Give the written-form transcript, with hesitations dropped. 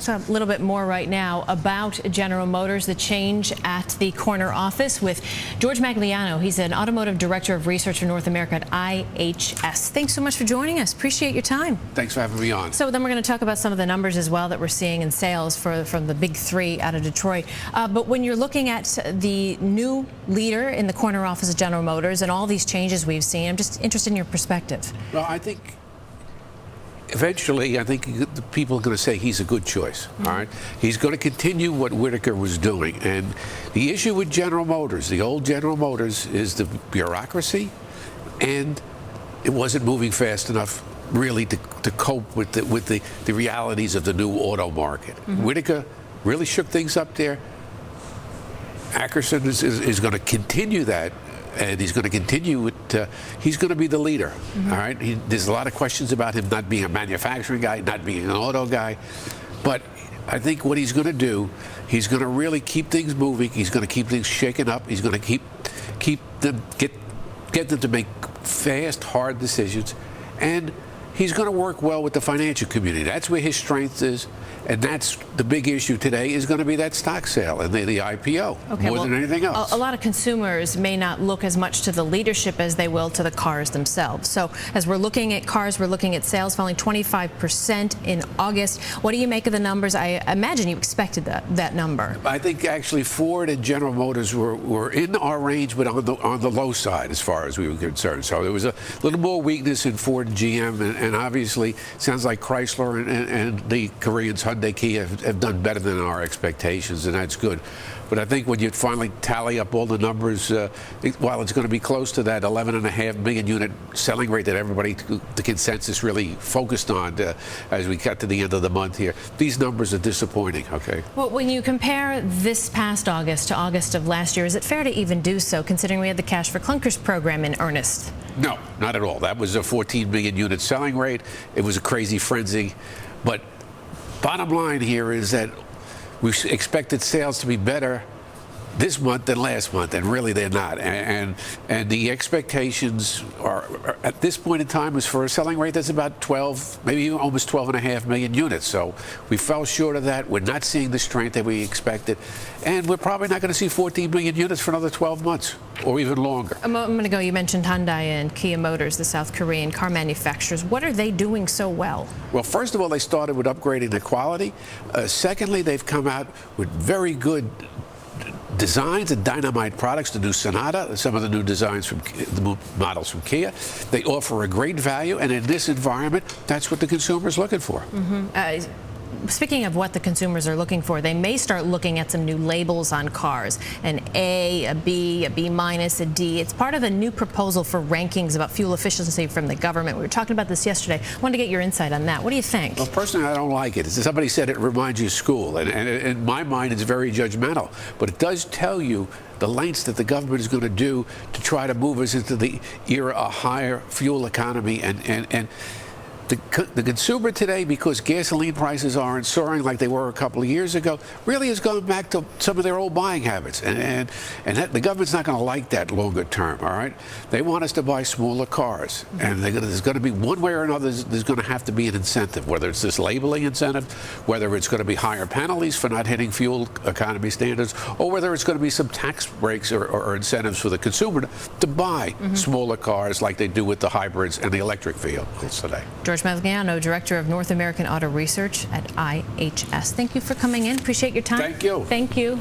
talk a little bit more right now about General Motors, the change at the corner office with George Magliano. He's an automotive director of research for North America at IHS. Thanks so much for joining us. Appreciate your time. Thanks for having me on. So then we're going to talk about some of the numbers as well that we're seeing in sales from the big three out of Detroit. But when you're looking at the new leader in the corner office of General Motors and all these changes we've seen, I'm just interested in your perspective. Well, I think eventually, the people are going to say he's a good choice. All right, he's going to continue what Whitacre was doing, and the issue with General Motors, the old General Motors, is the bureaucracy, and it wasn't moving fast enough, really, to cope with the realities of the new auto market. Whitacre really shook things up there. Akerson is going to continue that. And he's going to continue it. He's going to be the leader. All right. There's a lot of questions about him not being a manufacturing guy, not being an auto guy. But I think what he's going to do, he's going to really keep things moving. He's going to keep things shaken up. He's going to get them to make fast, hard decisions. And he's going to work well with the financial community. That's where his strength is. And that's the big issue today, is going to be that stock sale and the IPO, more than anything else. A lot of consumers may not look as much to the leadership as they will to the cars themselves. So as we're looking at cars, we're looking at sales falling 25% in August. What do you make of the numbers? I imagine you expected that number. I think actually Ford and General Motors were in our range, but on the low side as far as we were concerned. So there was a little more weakness in Ford and GM, and obviously it sounds like Chrysler and the Koreans, Hyundai, Kia have done better than our expectations, and that's good. But I think when you finally tally up all the numbers, while it's going to be close to that 11.5 million unit selling rate that everybody, the consensus, really focused on as we got to the end of the month here, these numbers are disappointing. Okay. Well, when you compare this past August to August of last year, is it fair to even do so, considering we had the Cash for Clunkers program in earnest? No, not at all. That was a 14 million unit selling rate. It was a crazy frenzy, but bottom line here is that we expected sales to be better this month than last month, and really they're not. And the expectations are at this point in time is for a selling rate that's about 12, maybe almost 12.5 million units. So we fell short of that. We're not seeing the strength that we expected, and we're probably not going to see 14 million units for another 12 months or even longer. A moment ago, you mentioned Hyundai and Kia Motors, the South Korean car manufacturers. What are they doing so well? Well, first of all, they started with upgrading the quality. Secondly, they've come out with very good designs and dynamite products. The new Sonata, some of the new designs from the models from Kia. They offer a great value, and in this environment, that's what the consumer is looking for. Speaking of what the consumers are looking for, they may start looking at some new labels on cars, an A, a B minus, a D. It's part of a new proposal for rankings about fuel efficiency from the government. We were talking about this yesterday. I wanted to get your insight on that. What do you think? Well, personally, I don't like it. Somebody said it reminds you of school, and in my mind, it's very judgmental. But it does tell you the lengths that the government is going to do to try to move us into the era of higher fuel economy, and the consumer today, because gasoline prices aren't soaring like they were a couple of years ago, really has gone back to some of their old buying habits. And the government's not going to like that longer term, all right? They want us to buy smaller cars. And there's going to be, one way or another, there's going to have to be an incentive, whether it's this labeling incentive, whether it's going to be higher penalties for not hitting fuel economy standards, or whether it's going to be some tax breaks or incentives for the consumer to buy smaller cars like they do with the hybrids and the electric vehicles today. George Magliano, Director of North American Auto Research at IHS. Thank you for coming in. Appreciate your time. Thank you. Thank you.